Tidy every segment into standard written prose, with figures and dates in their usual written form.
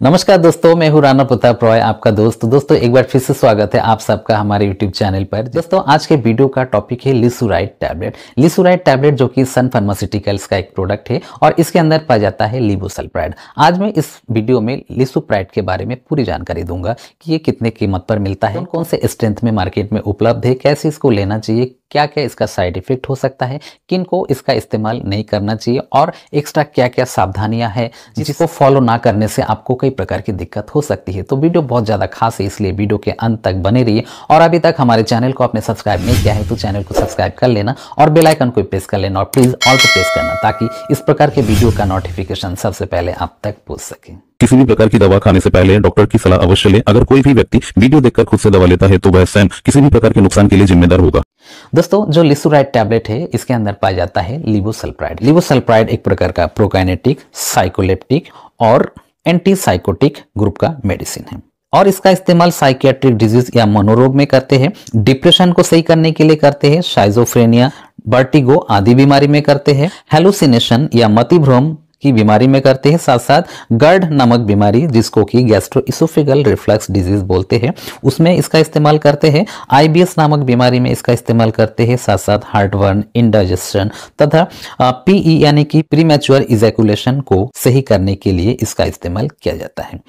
नमस्कार दोस्तों, मैं हूं राणा प्रताप रॉय, आपका दोस्तों एक बार फिर से स्वागत है आप सबका हमारे YouTube चैनल पर। दोस्तों आज के वीडियो का टॉपिक है लिसुराइड टैबलेट। लिसुराइड टैबलेट जो कि सन फार्मास्यूटिकल्स का एक प्रोडक्ट है और इसके अंदर पाया जाता है लिबोसल्प्राइड। आज मैं इस वीडियो में लिसुप्राइड के बारे में पूरी जानकारी दूंगा कि ये कितने कीमत पर मिलता है, कौन से स्ट्रेंथ में मार्केट में उपलब्ध है, कैसे इसको लेना चाहिए, क्या क्या इसका साइड इफेक्ट हो सकता है, किन को इसका इस्तेमाल नहीं करना चाहिए और एक्स्ट्रा क्या क्या सावधानियां हैं जिसको फॉलो ना करने से आपको कई प्रकार की दिक्कत हो सकती है। तो वीडियो बहुत ज़्यादा खास है, इसलिए वीडियो के अंत तक बने रहिए। और अभी तक हमारे चैनल को आपने सब्सक्राइब नहीं किया है तो चैनल को सब्सक्राइब कर लेना और बेल आइकन को प्रेस कर लेना और प्लीज़ ऑल को प्रेस करना ताकि इस प्रकार के वीडियो का नोटिफिकेशन सबसे पहले आप तक पहुंच सके। किसी भी प्रकार की दवा खाने से पहले डॉक्टर की सलाह अवश्य लें। अगर कोई भी व्यक्ति वीडियो देखकर खुद से दवा लेता है तो वह स्वयं किसी भी प्रकार के नुकसान के लिए जिम्मेदार होगा। दोस्तों जो लिसुराइड टैबलेट है इसके अंदर पाया जाता है लिबोसल्प्राइड। लिबोसल्प्राइड एक प्रकार का प्रोकाइनेटिक, साइकोलेप्टिक और एंटीसाइकोटिक ग्रुप का मेडिसिन है और इसका इस्तेमाल साइकियाट्रिक डिजीज या मनोरोग में करते हैं, डिप्रेशन को सही करने के लिए करते हैं, शाइजोफ्रेनिया, वर्टिगो आदि बीमारी में करते हैं, हेलुसिनेशन या मतिभ्रम की बीमारी में करते हैं, साथ साथ गर्ड नामक बीमारी जिसको कि गैस्ट्रोइसोफेगल रिफ्लक्स डिजीज बोलते हैं उसमें इसका इस्तेमाल करते हैं, आईबीएस नामक बीमारी में इसका इस्तेमाल करते हैं, साथ साथ हार्टबर्न, इंडाइजेशन तथा पीई यानी कि प्रीमैच्योर इजैकुलेशन को सही करने के लिए इसका इस्तेमाल किया जाता है।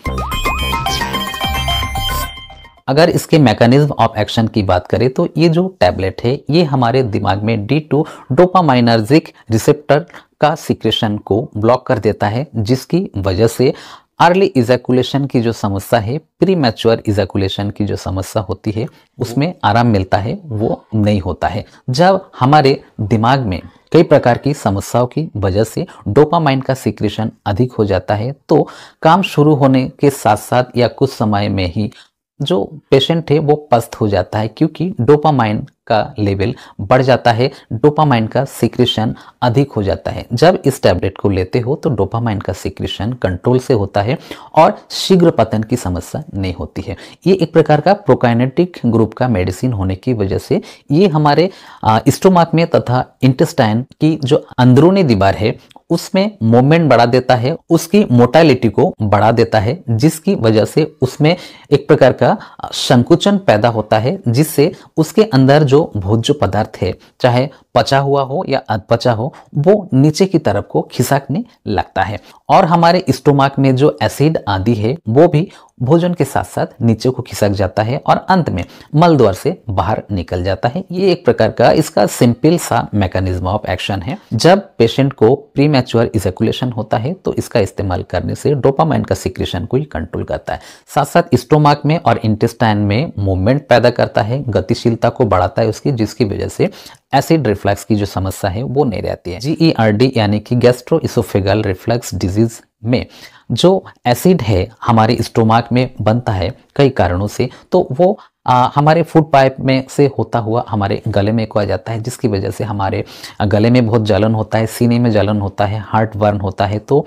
अगर इसके मैकेनिज्म ऑफ एक्शन की बात करें तो ये जो टैबलेट है ये हमारे दिमाग में D2 डोपामाइनर्जिक रिसेप्टर का सिक्रेशन को ब्लॉक कर देता है, जिसकी वजह से अर्ली इजैकुलेशन की जो समस्या है, प्री मैच्योर इजैकुलेशन की जो समस्या होती है उसमें आराम मिलता है, वो नहीं होता है। जब हमारे दिमाग में कई प्रकार की समस्याओं की वजह से डोपामाइन का सिक्रेशन अधिक हो जाता है तो काम शुरू होने के साथ साथ या कुछ समय में ही जो पेशेंट है वो पस्त हो जाता है, क्योंकि डोपामाइन का लेवल बढ़ जाता है, डोपामाइन का सिक्रेशन अधिक हो जाता है। जब इस टैबलेट को लेते हो तो डोपामाइन का सिक्रेशन कंट्रोल से होता है और शीघ्र पतन की समस्या नहीं होती है। ये एक प्रकार का प्रोकाइनेटिक ग्रुप का मेडिसिन होने की वजह से ये हमारे स्टोमक में तथा इंटेस्टाइन की जो अंदरूनी दीवार है उसमें मूवमेंट बढ़ा देता है, उसकी मोटालिटी को बढ़ा देता है, जिसकी वजह से उसमें एक प्रकार का संकुचन पैदा होता है, जिससे उसके अंदर जो भोज्य पदार्थ है चाहे पचा हुआ हो या अधपचा हो वो नीचे की तरफ को खिसकने लगता है और हमारे स्टोमक में जो एसिड आदि है वो भी भोजन के साथ साथ नीचे को खिसक जाता है और अंत में मल द्वार से बाहर निकल जाता है। ये एक प्रकार का इसका सिंपल सा मैकेनिज्म ऑफ एक्शन है। जब पेशेंट को प्री मैच्योर इजैकुलेशन होता है तो इसका इस्तेमाल करने से डोपामाइन का सिक्रेशन को ही कंट्रोल करता है, साथ साथ स्टोमक में और इंटेस्टाइन में मूवमेंट पैदा करता है, गतिशीलता को बढ़ाता है उसकी, जिसकी वजह से एसिड रिफ्लक्स की जो समस्या है वो नहीं रहती है। GERD यानी कि गैस्ट्रोइसोफेगल रिफ्लक्स डिजीज में जो एसिड है हमारे स्टोमक में बनता है कई कारणों से, तो वो हमारे फूड पाइप में से होता हुआ हमारे गले में आ जाता है, जिसकी वजह से हमारे गले में बहुत जलन होता है, सीने में जलन होता है, हार्ट बर्न होता है। तो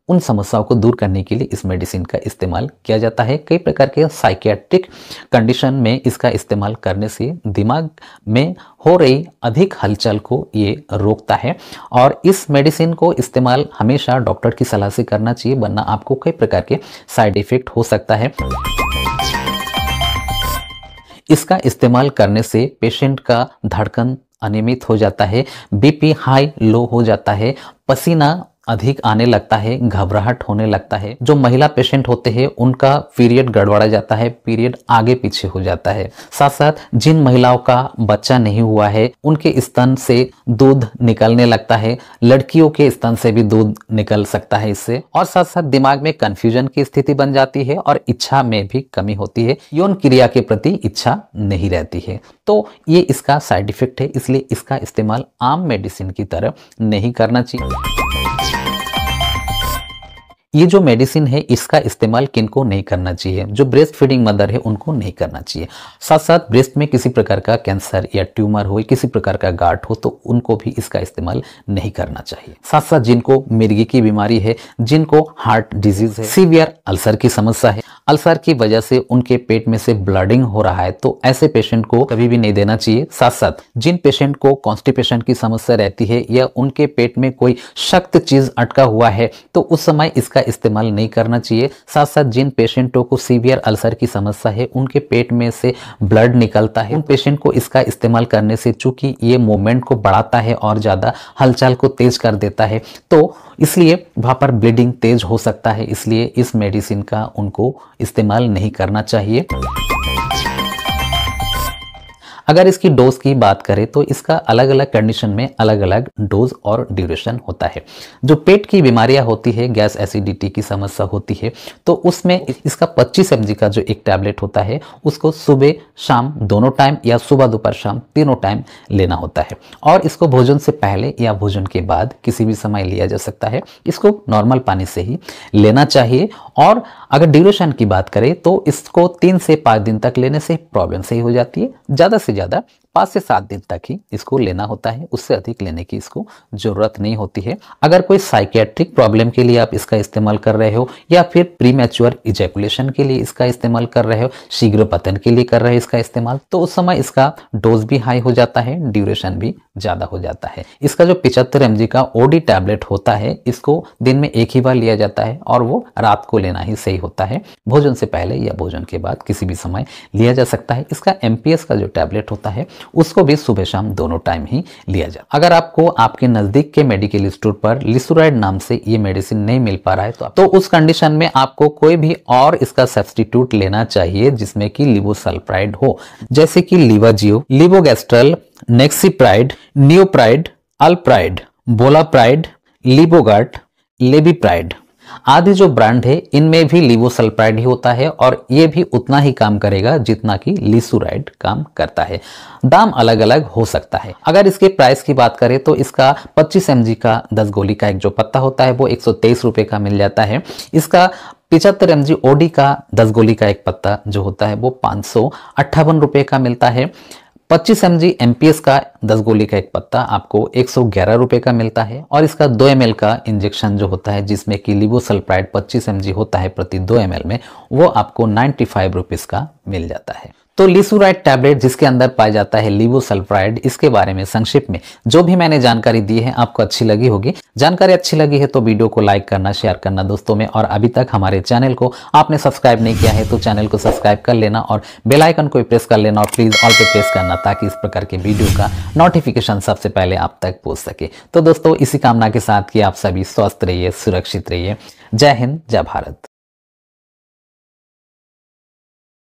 उन समस्याओं को दूर करने के लिए इस मेडिसिन का इस्तेमाल किया जाता है। कई प्रकार के साइकियाट्रिक कंडीशन में इसका इस्तेमाल करने से दिमाग में हो रही अधिक हलचल को ये रोकता है और इस मेडिसिन को इस्तेमाल हमेशा डॉक्टर की सलाह से करना चाहिए, वरना आपको कई प्रकार के साइड इफेक्ट हो सकता है। इसका इस्तेमाल करने से पेशेंट का धड़कन अनियमित हो जाता है, बीपी हाई लो हो जाता है, पसीना अधिक आने लगता है, घबराहट होने लगता है। जो महिला पेशेंट होते हैं उनका पीरियड गड़बड़ा जाता है, पीरियड आगे पीछे हो जाता है। साथ साथ जिन महिलाओं का बच्चा नहीं हुआ है उनके स्तन से दूध निकलने लगता है, लड़कियों के स्तन से भी दूध निकल सकता है इससे, और साथ साथ दिमाग में कंफ्यूजन की स्थिति बन जाती है और इच्छा में भी कमी होती है, यौन क्रिया के प्रति इच्छा नहीं रहती है। तो ये इसका साइड इफेक्ट है, इसलिए इसका इस्तेमाल आम मेडिसिन की तरह नहीं करना चाहिए। ये जो मेडिसिन है इसका इस्तेमाल किनको नहीं करना चाहिए, जो ब्रेस्ट फीडिंग मदर है उनको नहीं करना चाहिए, साथ साथ ब्रेस्ट में किसी प्रकार का कैंसर या ट्यूमर हो, किसी प्रकार का गांठ हो तो उनको भी इसका इस्तेमाल नहीं करना चाहिए। साथ साथ जिनको मिर्गी की बीमारी है, जिनको हार्ट डिजीज है, सीवियर अल्सर की समस्या है, अल्सर की वजह से उनके पेट में से ब्लडिंग हो रहा है तो ऐसे पेशेंट को कभी भी नहीं देना चाहिए। साथ साथ जिन पेशेंट को कॉन्स्टिपेशन की समस्या रहती है या उनके पेट में कोई सख्त चीज अटका हुआ है तो उस समय इसका इस्तेमाल नहीं करना चाहिए। साथ साथ जिन पेशेंटों को सीवियर अल्सर की समस्या है, उनके पेट में से ब्लड निकलता है, उन पेशेंट को इसका इस्तेमाल करने से चूंकि ये मूवमेंट को बढ़ाता है और ज़्यादा हलचल को तेज कर देता है तो इसलिए वहाँ पर ब्लीडिंग तेज हो सकता है, इसलिए इस मेडिसिन का उनको इस्तेमाल नहीं करना चाहिए। अगर इसकी डोज की बात करें तो इसका अलग अलग कंडीशन में अलग अलग डोज और ड्यूरेशन होता है। जो पेट की बीमारियां होती है, गैस एसिडिटी की समस्या होती है तो उसमें इसका 25 mg का जो एक टैबलेट होता है उसको सुबह शाम दोनों टाइम या सुबह दोपहर शाम तीनों टाइम लेना होता है और इसको भोजन से पहले या भोजन के बाद किसी भी समय लिया जा सकता है। इसको नॉर्मल पानी से ही लेना चाहिए और अगर ड्यूरेशन की बात करें तो इसको 3 से 5 दिन तक लेने से प्रॉब्लम सही हो जाती है। ज़्यादा से ज़्यादा 5 से 7 दिन तक ही इसको लेना होता है, उससे अधिक लेने की इसको जरूरत नहीं होती है। अगर कोई साइकेट्रिक प्रॉब्लम के लिए आप इसका इस्तेमाल कर रहे हो या फिर प्रीमैच्योर इजैकुलेशन के लिए इसका इस्तेमाल कर रहे हो, शीघ्र पतन के लिए कर रहे हो इसका इस्तेमाल, तो उस समय इसका डोज भी हाई हो जाता है, ड्यूरेशन भी ज़्यादा हो जाता है। इसका जो 75 mg का ओडी टैबलेट होता है इसको दिन में एक ही बार लिया जाता है और वो रात को लेना ही सही होता है। भोजन से पहले या भोजन के बाद किसी भी समय लिया जा सकता है। इसका MPS का जो टैबलेट होता है उसको भी सुबह शाम दोनों टाइम ही लिया जाए। अगर आपको आपके नजदीक के मेडिकल स्टोर पर लिसुराइड नाम से ये मेडिसिन नहीं मिल पा रहा है तो उस कंडीशन में आपको कोई भी और इसका सब्स्टिट्यूट लेना चाहिए जिसमें कि लिवोसल्प्राइड हो, जैसे कि लिवाजियो, लिवोगेस्ट्रल, नेक्सीप्राइड, नियोप्राइड, अल्प्राइड, बोलाप्राइड, लिबोगार्ड, लेबीप्राइड आदि जो ब्रांड है इनमें भी लिवोसल्प्राइड ही होता है और ये भी उतना ही काम करेगा जितना कि लिसुराइड काम करता है। दाम अलग अलग हो सकता है। अगर इसके प्राइस की बात करें तो इसका 25 mg का 10 गोली का एक जो पत्ता होता है वो 123 रुपए का मिल जाता है। इसका 75 mg ओडी का 10 गोली का एक पत्ता जो होता है वो 558 रुपए का मिलता है। 25 mg MPS का 10 गोली का एक पत्ता आपको 111 रुपए का मिलता है और इसका 2 ml का इंजेक्शन जो होता है जिसमें कि लिवोसल्प्राइड 25 mg होता है प्रति 2 ml में, वो आपको 95 रुपीस का मिल जाता है। तो लिसुराइड टैबलेट जिसके अंदर पाया जाता है लिवोसल्प्राइड, इसके बारे में संक्षिप्त में जो भी मैंने जानकारी दी है आपको अच्छी लगी होगी। जानकारी अच्छी लगी है तो वीडियो को लाइक करना, शेयर करना दोस्तों में, और अभी तक हमारे चैनल को आपने सब्सक्राइब नहीं किया है तो चैनल को सब्सक्राइब कर लेना और बेल आइकन को प्रेस कर लेना और प्लीज ऑल पे प्रेस करना ताकि इस प्रकार के वीडियो का नोटिफिकेशन सबसे पहले आप तक पहुंच सके। तो दोस्तों इसी कामना के साथ कि आप सभी स्वस्थ रहिए, सुरक्षित रहिए। जय हिंद, जय भारत।